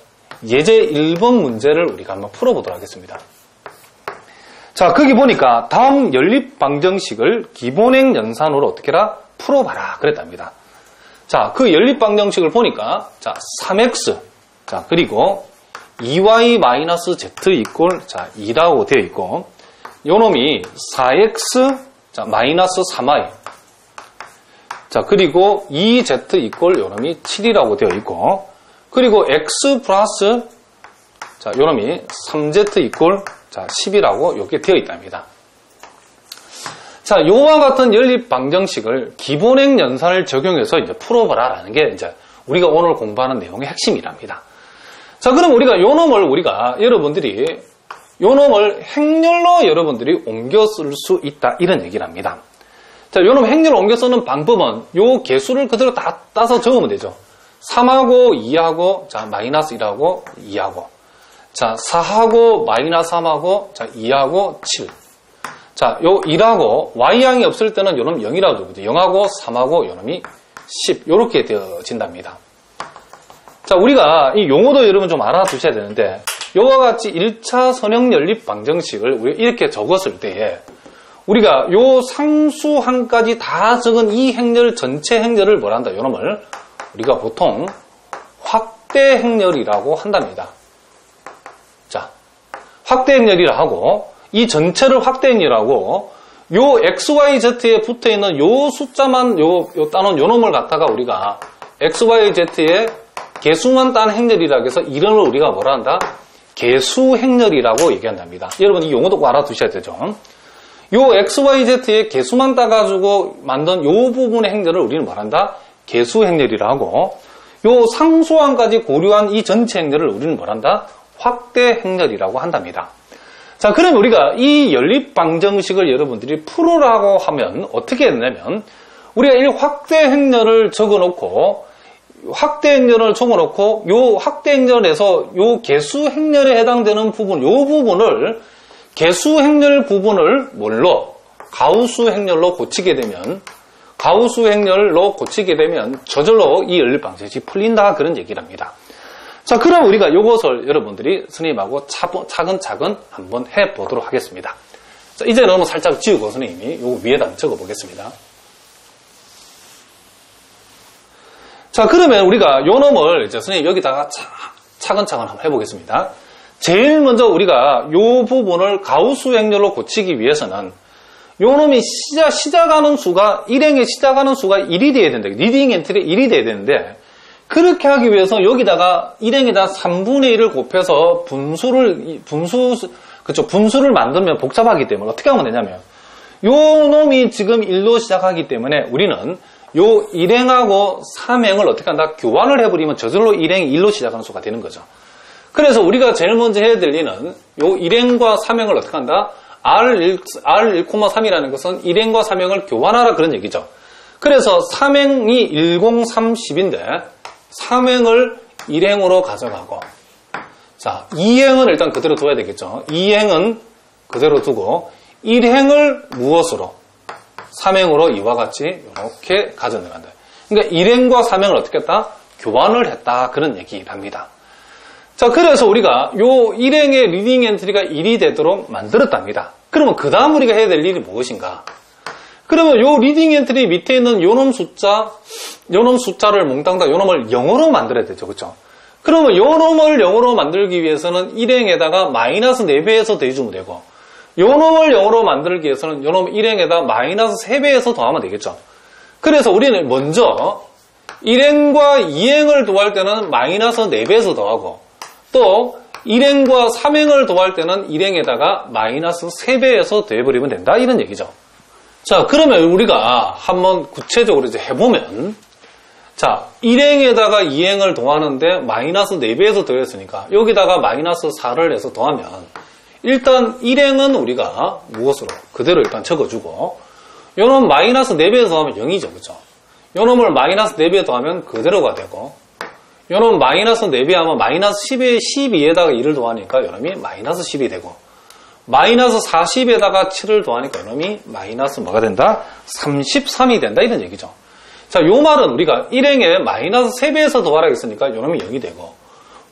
예제 1번 문제를 우리가 한번 풀어보도록 하겠습니다. 자, 거기 보니까 다음 연립 방정식을 기본행 연산으로 어떻게 해라? 풀어봐라. 그랬답니다. 자, 그 연립 방정식을 보니까, 자, 3x. 자, 그리고 2y-z 이꼴, 자, 2라고 되어 있고, 요 놈이 4x, 자, 마이너스 3y. 자, 그리고 2z 이꼴 요 놈이 7이라고 되어 있고, 그리고 x 플러스, 자, 요 놈이 3z 이꼴, 자, 10이라고 이렇게 되어 있답니다. 자, 요와 같은 연립 방정식을 기본행 연산을 적용해서 이제 풀어보라라는 게 이제 우리가 오늘 공부하는 내용의 핵심이랍니다. 자, 그럼 우리가 요 놈을 여러분들이 요 놈을 행렬로 여러분들이 옮겨 쓸 수 있다. 이런 얘기를 합니다. 자, 요 놈 행렬로 옮겨 쓰는 방법은 요 개수를 그대로 다 따서 적으면 되죠. 3하고 2하고, 자, 마이너스 1하고 2하고, 자, 4하고 마이너스 3하고, 자, 2하고 7. 자, 요 1하고 y양이 없을 때는 요놈 0이라고 적어도 0하고 3하고 요놈이 10 요렇게 되어진답니다. 자, 우리가 이 용어도 여러분 좀 알아두셔야 되는데 요와 같이 1차 선형-연립 방정식을 우리가 이렇게 적었을 때에 우리가 요 상수항까지 다 적은 이 행렬 전체 행렬을 뭐라 한다? 요놈을 우리가 보통 확대 행렬이라고 한답니다. 자, 확대 행렬이라 하고 이 전체를 확대 행렬하고 요 XYZ에 붙어 있는 요 숫자만 요 따놓은 요 놈을 갖다가 우리가 XYZ에 개수만 딴 행렬이라고 해서 이름을 우리가 뭐라 한다? 개수 행렬이라고 얘기한답니다. 여러분 이 용어도 꼭 알아두셔야 되죠. 요 XYZ에 개수만 따가지고 만든 요 부분의 행렬을 우리는 뭐란다? 개수 행렬이라 하고 요 상수항까지 고려한 이 전체 행렬을 우리는 뭐란다? 확대 행렬이라고 한답니다. 자, 그럼 우리가 이 연립 방정식을 여러분들이 풀으라고 하면 어떻게 했냐면 우리가 이 확대 행렬을 적어놓고 요 확대 행렬에서 요 개수 행렬에 해당되는 부분, 요 부분을 개수 행렬 부분을 뭘로? 가우스 행렬로 고치게 되면 저절로 이 연립 방정식이 풀린다 그런 얘기를 합니다. 자, 그럼 우리가 이것을 여러분들이 선생님하고 차근차근 한번 해보도록 하겠습니다. 자, 이제 너무 살짝 지우고 선생님이 요 위에다 적어보겠습니다. 자, 그러면 우리가 요 놈을 이제 선생님 여기다가 차근차근 한번 해보겠습니다. 제일 먼저 우리가 요 부분을 가우스 행렬로 고치기 위해서는 요 놈이 시작하는 수가, 일행에 시작하는 수가 1이 돼야 된다. 리딩 엔트리 1이 돼야 되는데, 그렇게 하기 위해서 여기다가 일행에다 3분의 1을 곱해서 분수를 만들면 복잡하기 때문에 어떻게 하면 되냐면, 요 놈이 지금 1로 시작하기 때문에 우리는 요 일행하고 3행을 어떻게 한다? 교환을 해버리면 저절로 일행이 1로 시작하는 수가 되는 거죠. 그래서 우리가 제일 먼저 해야 될 일은 요 일행과 3행을 어떻게 한다? R1,3이라는 것은 일행과 3행을 교환하라 그런 얘기죠. 그래서 3행이 10, 30인데 3행을 1행으로 가져가고, 자, 2행은 일단 그대로 둬야 되겠죠. 2행은 그대로 두고 1행을 무엇으로? 3행으로 이와 같이 이렇게 가져나간다. 그러니까 1행과 3행을 어떻게 했다? 교환을 했다 그런 얘기를 합니다. 자, 그래서 우리가 요 일행의 리딩 엔트리가 1이 되도록 만들었답니다. 그러면 그 다음 우리가 해야 될 일이 무엇인가? 그러면 요 리딩 엔트리 밑에 있는 요놈 숫자를 몽땅 다 요놈을 0으로 만들어야 되죠. 그렇죠? 그러면 요놈을 0으로 만들기 위해서는 일행에다가 마이너스 4배에서 더해주면 되고, 요놈을 0으로 만들기 위해서는 요놈 1행에다 마이너스 3배에서 더하면 되겠죠. 그래서 우리는 먼저 1행과 2행을 더할 때는 마이너스 4배에서 더하고, 또 1행과 3행을 더할 때는 1행에다가 마이너스 3배에서 더해버리면 된다, 이런 얘기죠. 자, 그러면 우리가 한번 구체적으로 이제 해보면, 자, 1행에다가 2행을 더하는데 마이너스 4배에서 더했으니까 여기다가 마이너스 4를 해서 더하면, 일단 1행은 우리가 무엇으로? 그대로 일단 적어주고, 요놈 마이너스 4배에 더하면 0이죠. 그죠? 요놈을 마이너스 4배에 더하면 그대로가 되고, 요놈 마이너스 4배 하면 마이너스 12에다가 2를 더하니까 요놈이 마이너스 10이 되고, 마이너스 40에다가 7을 더하니까 요놈이 마이너스 뭐가 된다? 33이 된다, 이런 얘기죠. 자, 요 말은 우리가 1행에 마이너스 3배에서 더하라 했으니까 요놈이 0이 되고,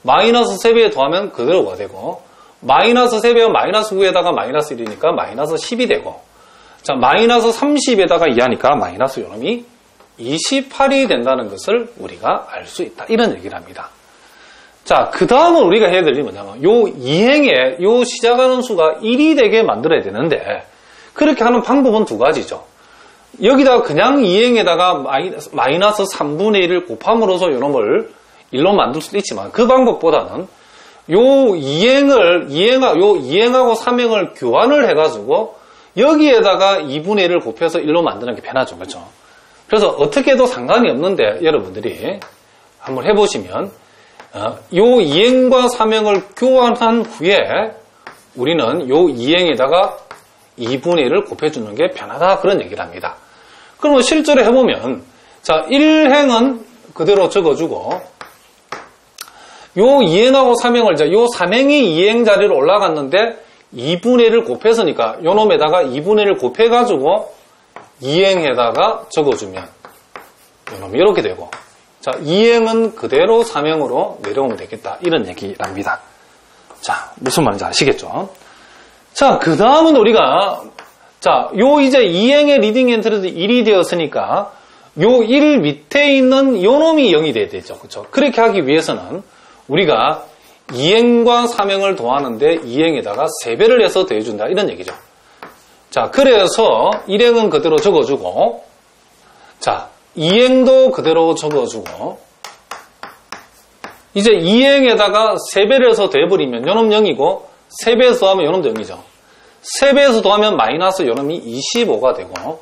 마이너스 3배에 더하면 그대로가 되고, 마이너스 3배와 마이너스 9에다가 마이너스 1이니까 마이너스 10이 되고, 자, 마이너스 30에다가 2하니까 마이너스 요놈이 28이 된다는 것을 우리가 알 수 있다, 이런 얘기를 합니다. 자, 그 다음은 우리가 해야 될 일이 뭐냐면, 요 2행에 요 시작하는 수가 1이 되게 만들어야 되는데, 그렇게 하는 방법은 두 가지죠. 여기다가 그냥 2행에다가 마이너스 3분의 1을 곱함으로써 요놈을 1로 만들 수도 있지만, 그 방법보다는 요 2행하고 3행을 교환을 해가지고 여기에다가 2분의 1을 곱해서 1로 만드는 게 편하죠. 그렇죠? 그래서 어떻게 해도 상관이 없는데 여러분들이 한번 해보시면, 요 2행과 3행을 교환한 후에 우리는 요 2행에다가 2분의 1을 곱해주는 게 편하다, 그런 얘기를 합니다. 그러면 실제로 해보면, 자, 1행은 그대로 적어주고, 요 2행하고 3행을, 요 3행이 2행 자리로 올라갔는데 2분의 1을 곱해서니까 요 놈에다가 2분의 1을 곱해가지고 2행에다가 적어주면 요 놈이 이렇게 되고, 자, 2행은 그대로 3행으로 내려오면 되겠다, 이런 얘기랍니다. 자, 무슨 말인지 아시겠죠? 자, 그 다음은 우리가, 자, 요 이제 2행의 리딩 엔트리도 1이 되었으니까 요 1 밑에 있는 요 놈이 0이 돼야 되죠. 그렇죠? 그렇게 하기 위해서는 우리가 2행과 3행을 더하는데 2행에다가 3배를 해서 더해준다, 이런 얘기죠. 자, 그래서 1행은 그대로 적어주고, 자, 2행도 그대로 적어주고, 이제 2행에다가 3배를 해서 더해버리면 요놈 0이고, 3배에서 더하면 요놈도 0이죠. 3배에서 더하면 마이너스 요놈이 25가 되고,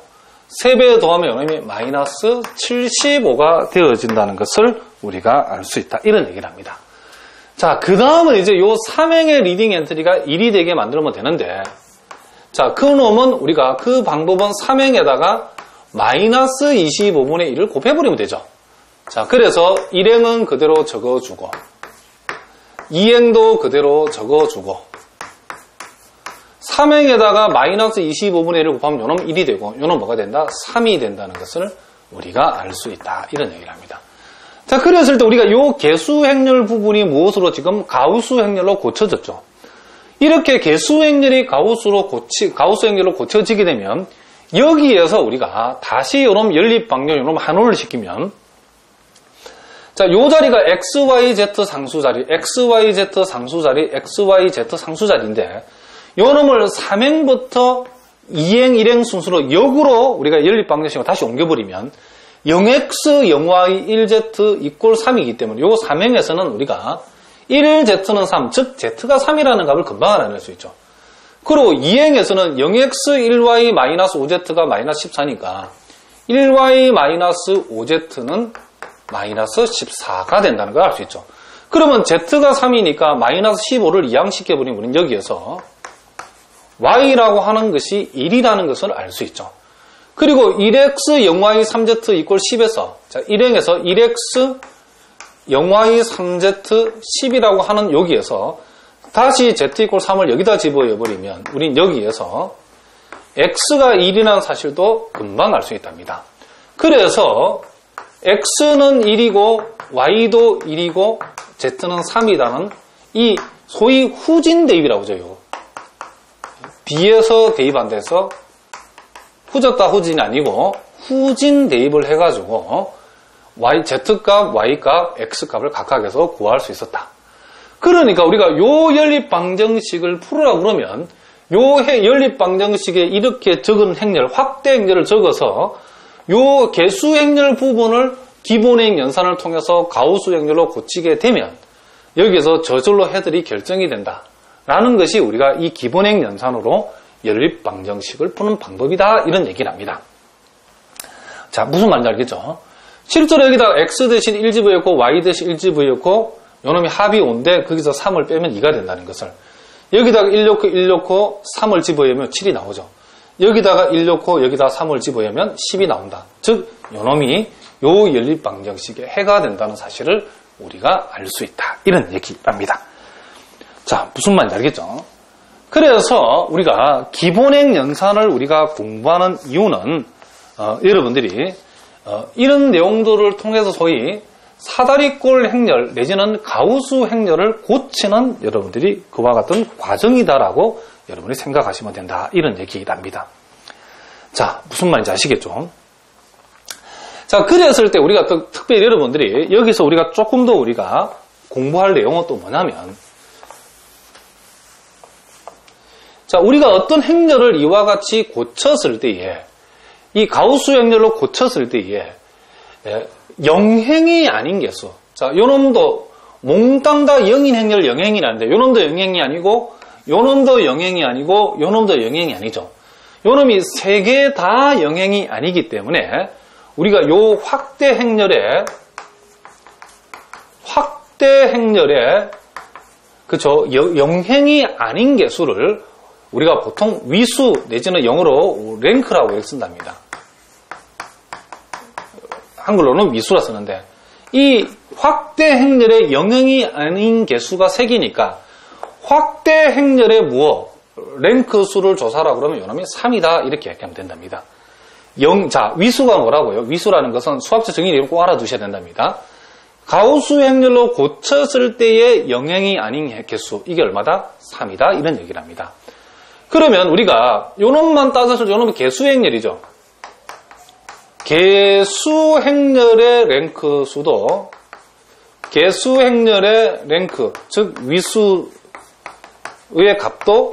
3배 더하면 요놈이 마이너스 75가 되어진다는 것을 우리가 알 수 있다, 이런 얘기를 합니다. 자, 그 다음은 이제 요 3행의 리딩 엔트리가 1이 되게 만들면 되는데, 자, 그 놈은 우리가 그 방법은 3행에다가 마이너스 25분의 1을 곱해버리면 되죠. 자, 그래서 1행은 그대로 적어주고, 2행도 그대로 적어주고, 3행에다가 마이너스 25분의 1을 곱하면 요놈 1이 되고, 요놈 뭐가 된다? 3이 된다는 것을 우리가 알 수 있다, 이런 얘기를 합니다. 자, 그랬을 때 우리가 요 개수 행렬 부분이 무엇으로 지금 가우스 행렬로 고쳐졌죠. 이렇게 개수 행렬이 가우스 행렬로 고쳐지게 되면 여기에서 우리가 다시 요놈 연립 방정 요놈 한원을 시키면, 자, 요 자리가 XYZ 상수 자리, XYZ 상수 자리, XYZ 상수 자리인데, 요 놈을 3행부터 2행, 1행 순서로 역으로 우리가 연립 방정식으로 다시 옮겨버리면 0x, 0y, 1z 이꼴 3이기 때문에 요 3행에서는 우리가 1z는 3, 즉 z가 3이라는 값을 금방 알아낼 수 있죠. 그리고 2행에서는 0x, 1y, 마이너스 5z가 마이너스 14니까 1y, 마이너스 5z는 마이너스 14가 된다는 걸 알 수 있죠. 그러면 z가 3이니까 마이너스 15를 이항시켜버리면 우리는 여기에서 y라고 하는 것이 1이라는 것을 알 수 있죠. 그리고 1x, 0y, 3z 이꼴 10에서, 자, 1행에서 1x, 0y, 3z, 10이라고 하는 여기에서 다시 z 이꼴 3을 여기다 집어버리면 우린 여기에서 x가 1이라는 사실도 금방 알 수 있답니다. 그래서 x는 1이고 y도 1이고 z는 3이라는 이 소위 후진 대입이라고 하죠. 뒤에서 대입한 데서 후졌다 후진이 아니고 후진 대입을 해가지고 Z값, Y값, X값을 각각에서 구할 수 있었다. 그러니까 우리가 요 연립방정식을 풀으라 그러면 요 연립방정식에 이렇게 적은 행렬, 확대 행렬을 적어서 요 개수 행렬 부분을 기본행 연산을 통해서 가우스 행렬로 고치게 되면 여기에서 저절로 해들이 결정이 된다. 라는 것이 우리가 이 기본행 연산으로 연립방정식을 푸는 방법이다. 이런 얘기를 합니다. 자, 무슨 말인지 알겠죠? 실제로 여기다가 x 대신 1집어였고 y 대신 1집어였고 요놈이 합이 5인데 거기서 3을 빼면 2가 된다는 것을 여기다가 1 넣고 1 넣고 3을 집어넣으면 7이 나오죠. 여기다가 1 넣고 여기다 3을 집어넣으면 10이 나온다. 즉 요놈이 요 연립방정식의 해가 된다는 사실을 우리가 알 수 있다. 이런 얘기랍니다. 자, 무슨 말인지 알겠죠? 그래서 우리가 기본행 연산을 우리가 공부하는 이유는 여러분들이 이런 내용들을 통해서 소위 사다리꼴 행렬 내지는 가우스 행렬을 고치는 여러분들이 그와 같은 과정이다라고 여러분이 생각하시면 된다. 이런 얘기랍니다. 자, 무슨 말인지 아시겠죠? 자, 그랬을 때 우리가 또 특별히 여러분들이 여기서 우리가 조금 더 우리가 공부할 내용은 또 뭐냐면 자, 우리가 어떤 행렬을 이와 같이 고쳤을 때에 이 가우스 행렬로 고쳤을 때에 영행이 아닌 개수. 자, 요놈도 몽땅 다 영인 행렬 영행이라는데 요놈도 영행이 아니고 요놈도 영행이 아니고 요놈도 영행이 아니죠. 요놈이 세 개 다 영행이 아니기 때문에 우리가 요 확대 행렬에 그쵸, 영행이 아닌 개수를 우리가 보통 위수 내지는 영어로 랭크라고 쓴답니다. 한글로는 위수라 쓰는데 이 확대 행렬의 영영이 아닌 개수가 3개니까 확대 행렬의 랭크 수를 조사하라 그러면 요놈이 3이다 이렇게 얘기하면 된답니다. 자, 위수가 뭐라고요? 위수라는 것은 수학적 정의를 꼭 알아두셔야 된답니다. 가우스 행렬로 고쳤을 때의 영영이 아닌 개수 이게 얼마다? 3이다 이런 얘기를 합니다. 그러면 우리가 요놈만 따졌을 때 요놈은 개수 행렬이죠. 개수 행렬의 랭크 수도 개수 행렬의 랭크 즉 위수의 값도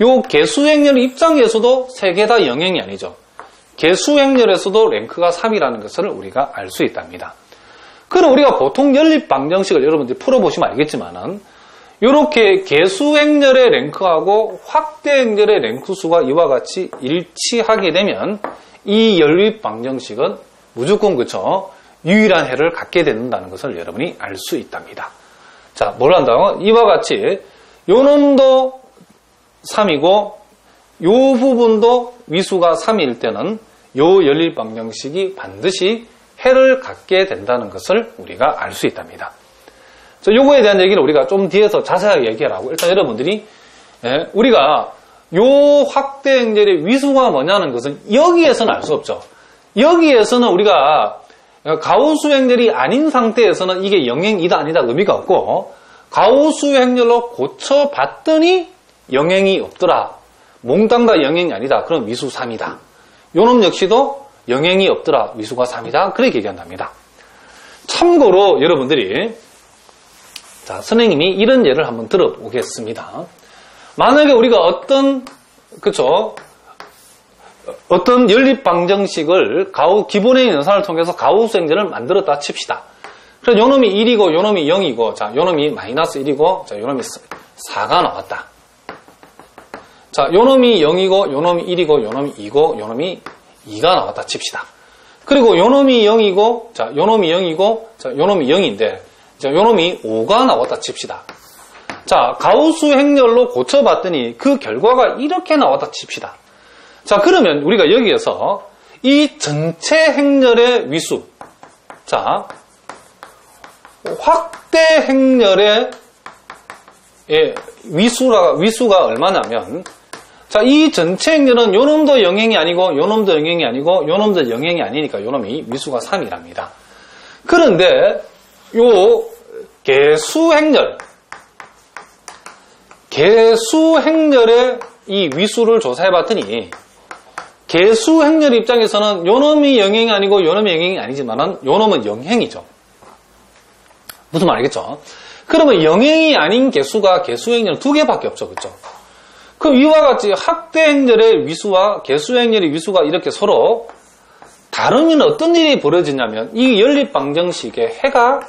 요 개수 행렬 입장에서도 3개 다 영행이 아니죠. 개수 행렬에서도 랭크가 3이라는 것을 우리가 알 수 있답니다. 그럼 우리가 보통 연립 방정식을 여러분들이 풀어보시면 알겠지만은 이렇게 개수 행렬의 랭크하고 확대 행렬의 랭크 수가 이와 같이 일치하게 되면 이 연립 방정식은 무조건 그쵸 유일한 해를 갖게 된다는 것을 여러분이 알 수 있답니다. 자, 뭘 한다고? 이와 같이 요 놈도 3이고 요 부분도 위수가 3일 때는 요 연립 방정식이 반드시 해를 갖게 된다는 것을 우리가 알 수 있답니다. 요거에 대한 얘기를 우리가 좀 뒤에서 자세하게 얘기하라고. 일단 여러분들이 우리가 요 확대 행렬의 위수가 뭐냐는 것은 여기에서는 알 수 없죠. 여기에서는 우리가 가우스 행렬이 아닌 상태에서는 이게 영행이다 아니다 의미가 없고 가우스 행렬로 고쳐봤더니 영행이 없더라. 몽땅 다 영행이 아니다. 그럼 위수 3이다. 요놈 역시도 영행이 없더라. 위수가 3이다. 그렇게 얘기한답니다. 참고로 여러분들이 자, 선생님이 이런 예를 한번 들어보겠습니다. 만약에 우리가 어떤 연립 방정식을 기본의 연산을 통해서 가우스 행렬을 만들었다 칩시다. 그래서 요놈이 1이고 요놈이 0이고 자, 요놈이 마이너스 1이고 자, 요놈이 4가 나왔다. 자, 요놈이 0이고 요놈이 1이고 요놈이 2고 요놈이 2가 나왔다 칩시다. 그리고 요놈이 0이고 자, 요놈이 0이고 자, 요놈이 0인데 자, 요놈이 5가 나왔다 칩시다. 자, 가우스 행렬로 고쳐봤더니 그 결과가 이렇게 나왔다 칩시다. 자, 그러면 우리가 여기에서 이 전체 행렬의 위수, 자, 확대 행렬의 위수가 얼마냐면, 자, 이 전체 행렬은 요놈도 영행이 아니고, 요놈도 영행이 아니고, 요놈도 영행이 아니니까 요놈이 위수가 3이랍니다. 그런데 요 개수 행렬, 개수 행렬의 이 위수를 조사해 봤더니 개수 행렬 입장에서는 요놈이 영행이 아니고 요놈이 영행이 아니지만은 요놈은 영행이죠. 무슨 말 알겠죠? 그러면 영행이 아닌 개수가 개수 행렬 두 개밖에 없죠. 그렇죠? 그럼 이와 같이 확대 행렬의 위수와 개수 행렬의 위수가 이렇게 서로 다르면 어떤 일이 벌어지냐면 이 연립방정식에 해가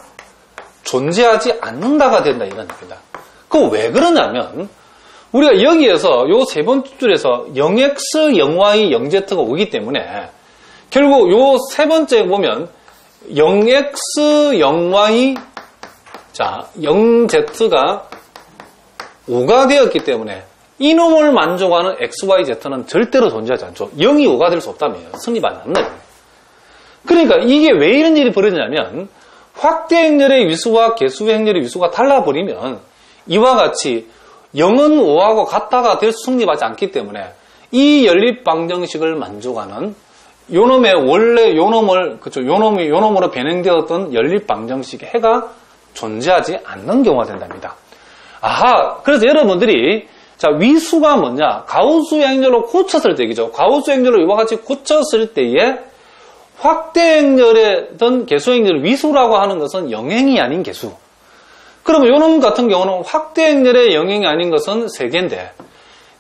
존재하지 않는다가 된다 이런 얘기입니다. 그거 왜 그러냐면 우리가 여기에서 요 세 번째 줄에서 0x, 0y, 0z가 오기 때문에 결국 요 세 번째 보면 0x, 0y, 자 0z가 5가 되었기 때문에 이놈을 만족하는 x, y, z는 절대로 존재하지 않죠. 0이 5가 될 수 없다며요. 성립하지 않나요? 그러니까 이게 왜 이런 일이 벌어지냐면 확대 행렬의 위수와 개수 행렬의 위수가 달라버리면 이와 같이 0은 5하고 같다가 될 수 성립하지 않기 때문에 이 연립방정식을 만족하는 요놈의 원래 요놈을 그쵸 요놈으로 변형되었던 연립방정식의 해가 존재하지 않는 경우가 된답니다. 아하, 그래서 여러분들이 자 위수가 뭐냐? 가우스 행렬로 고쳤을 때 얘기죠. 가우스 행렬로 이와 같이 고쳤을 때에 확대 행렬이든 개수 행렬 위수라고 하는 것은 영행이 아닌 개수. 그러면 요놈 같은 경우는 확대 행렬의 영행이 아닌 것은 3개인데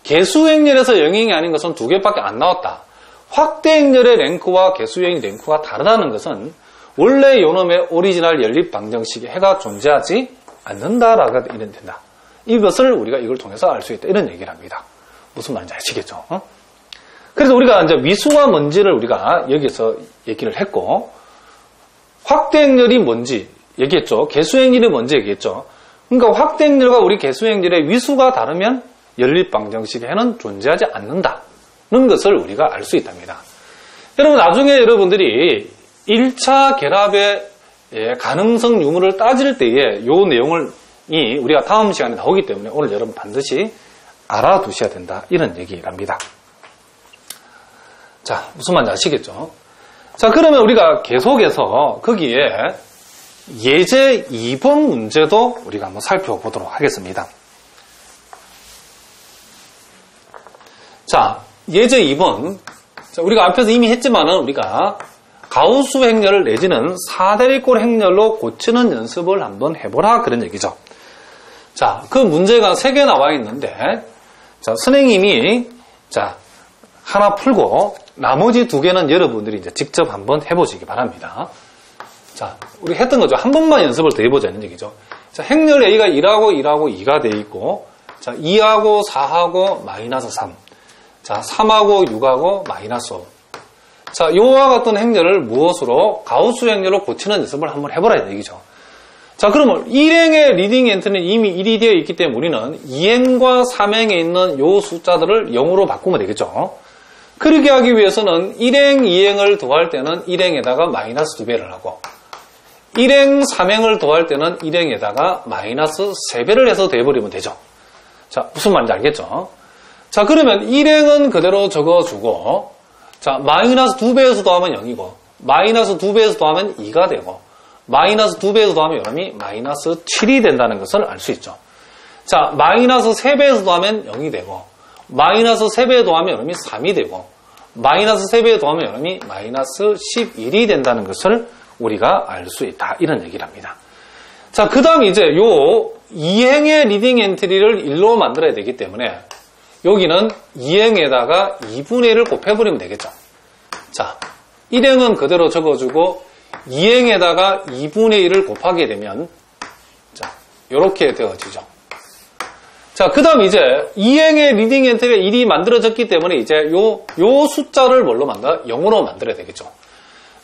개수 행렬에서 영행이 아닌 것은 2개밖에 안 나왔다. 확대 행렬의 랭크와 개수 행렬 랭크가 다르다는 것은 원래 요놈의 오리지널 연립 방정식에 해가 존재하지 않는다라고 이런 된다. 이것을 우리가 이걸 통해서 알 수 있다. 이런 얘기를 합니다. 무슨 말인지 아시겠죠? 그래서 우리가 이제 위수가 뭔지를 우리가 여기서 얘기를 했고 확대 행렬이 뭔지 얘기했죠. 개수 행렬이 뭔지 얘기했죠. 그러니까 확대 행렬과 우리 개수 행렬의 위수가 다르면 연립 방정식의 해는 존재하지 않는다는 것을 우리가 알 수 있답니다. 여러분 나중에 여러분들이 1차 결합의 가능성 유무를 따질 때에 이 내용을 우리가 다음 시간에 나오기 때문에 오늘 여러분 반드시 알아두셔야 된다. 이런 얘기랍니다. 자, 무슨 말인지 아시겠죠? 자, 그러면 우리가 계속해서 거기에 예제 2번 문제도 우리가 한번 살펴보도록 하겠습니다. 자, 예제 2번. 자, 우리가 앞에서 이미 했지만은 우리가 가우스 행렬 내지는 사대리꼴 행렬로 고치는 연습을 한번 해보라 그런 얘기죠. 자, 그 문제가 3개 나와 있는데, 자, 선생님이, 자, 하나 풀고, 나머지 2개는 여러분들이 이제 직접 한번 해보시기 바랍니다. 자, 우리 했던 거죠. 한 번만 연습을 더 해보자는 얘기죠. 자, 행렬 A가 1하고 1하고 2가 돼 있고, 자, 2하고 4하고 마이너스 3. 자, 3하고 6하고 마이너스 5. 자, 요와 같은 행렬을 무엇으로? 가우스 행렬로 고치는 연습을 한번 해보라는 얘기죠. 자, 그러면 1행의 리딩 엔트는 이미 1이 되어 있기 때문에 우리는 2행과 3행에 있는 요 숫자들을 0으로 바꾸면 되겠죠. 그렇게 하기 위해서는 1행, 2행을 더할 때는 1행에다가 마이너스 2배를 하고 1행, 3행을 더할 때는 1행에다가 마이너스 3배를 해서 더해버리면 되죠. 자, 무슨 말인지 알겠죠? 자, 그러면 1행은 그대로 적어주고 자, 마이너스 2배에서 더하면 0이고 마이너스 2배에서 더하면 2가 되고 마이너스 2배에서 더하면 여러분이 마이너스 7이 된다는 것을 알 수 있죠. 자, 마이너스 3배에서 더하면 0이 되고 마이너스 3배에 더하면 여러분이 3이 되고 마이너스 3배에 더하면 여러분이 마이너스 11이 된다는 것을 우리가 알 수 있다. 이런 얘기를 합니다. 자, 그 다음 이제 요 2행의 리딩 엔트리를 1로 만들어야 되기 때문에 여기는 2행에다가 2분의 1을 곱해버리면 되겠죠. 자, 1행은 그대로 적어주고 2행에다가 2분의 1을 곱하게 되면 자, 이렇게 되어지죠. 자, 그 다음 이제 2행의 리딩 엔트리가 1이 만들어졌기 때문에 이제 요 숫자를 뭘로 만들어? 0으로 만들어야 되겠죠.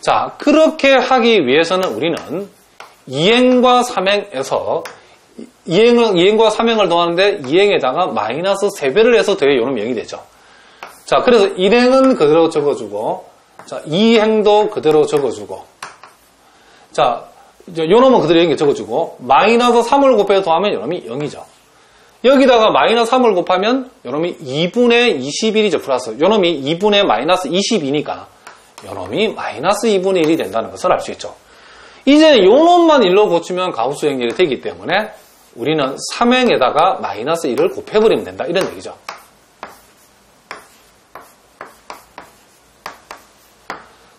자, 그렇게 하기 위해서는 우리는 2행과 3행에서 2행과 3행을 더하는데 2행에다가 마이너스 3배를 해서 더해 요놈 0이 되죠. 자, 그래서 1행은 그대로 적어주고 자, 2행도 그대로 적어주고 자, 이제 요놈은 그대로 0이 적어주고 마이너스 3을 곱해서 더하면 요놈이 0이죠. 여기다가 마이너스 3을 곱하면 요놈이 2분의 21이죠. 플러스 요놈이 2분의 마이너스 22니까 요놈이 마이너스 2분의 1이 된다는 것을 알 수 있죠. 이제 요놈만 1로 고치면 가우스 행렬이 되기 때문에 우리는 3행에다가 마이너스 1을 곱해버리면 된다. 이런 얘기죠.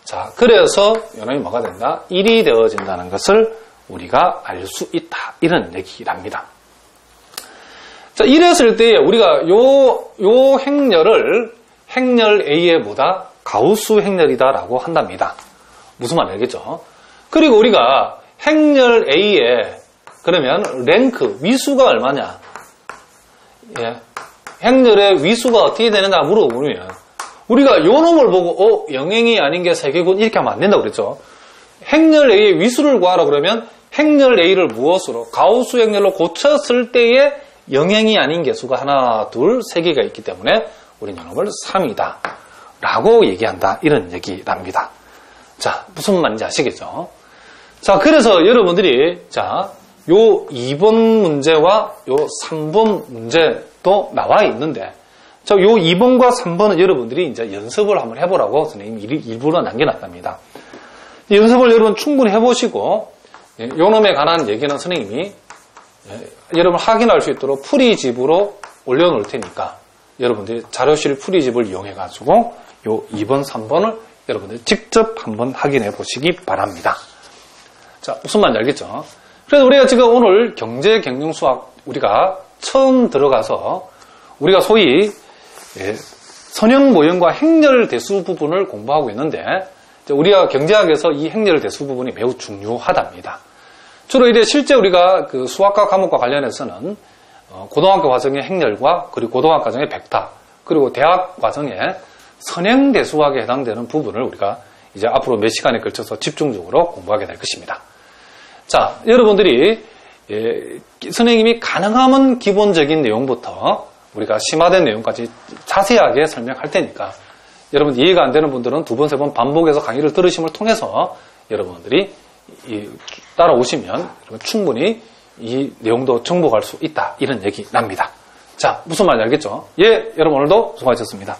자, 그래서 요놈이 뭐가 된다? 1이 되어진다는 것을 우리가 알 수 있다. 이런 얘기랍니다. 자, 이랬을 때 우리가 요 행렬을 행렬 A의 뭐다? 가우스 행렬이다라고 한답니다. 무슨 말인지 알겠죠? 그리고 우리가 행렬 A의 그러면 랭크, 위수가 얼마냐? 예. 행렬의 위수가 어떻게 되느냐 물어보면 우리가 요 놈을 보고 영행이 아닌 게 세개군 이렇게 하면 안 된다고 그랬죠. 행렬 A의 위수를 구하라 그러면 행렬 A를 무엇으로? 가우스 행렬로 고쳤을 때의 영행이 아닌 개수가 하나, 둘, 세 개가 있기 때문에 우리는 요놈을 3이다 라고 얘기한다. 이런 얘기랍니다. 자, 무슨 말인지 아시겠죠? 자, 그래서 여러분들이 요 2번 문제와 요 3번 문제도 나와 있는데 요 2번과 3번은 여러분들이 이제 연습을 한번 해보라고 선생님이 일부러 남겨놨답니다. 연습을 여러분 충분히 해보시고 요 놈에 관한 얘기는 선생님이 여러분 확인할 수 있도록 풀이집으로 올려놓을 테니까 여러분들이 자료실 풀이집을 이용해가지고 요 2번, 3번을 여러분들이 직접 한번 확인해 보시기 바랍니다. 자, 무슨 말인지 알겠죠? 그래서 우리가 지금 오늘 경제, 경영, 수학 우리가 처음 들어가서 우리가 소위 선형, 모형과 행렬 대수 부분을 공부하고 있는데 우리가 경제학에서 이 행렬 대수 부분이 매우 중요하답니다. 주로 이제 실제 우리가 그 수학과 과목과 관련해서는 고등학교 과정의 행렬과 그리고 고등학교 과정의 벡터 그리고 대학 과정의 선형 대수학에 해당되는 부분을 우리가 이제 앞으로 몇 시간에 걸쳐서 집중적으로 공부하게 될 것입니다. 자, 여러분들이 선생님이 가능하면 기본적인 내용부터 우리가 심화된 내용까지 자세하게 설명할 테니까 여러분 이해가 안 되는 분들은 2번, 3번 반복해서 강의를 들으심을 통해서 여러분들이 따라오시면 충분히 이 내용도 정복할 수 있다. 이런 얘기 납니다. 자, 무슨 말인지 알겠죠? 예, 여러분 오늘도 수고하셨습니다.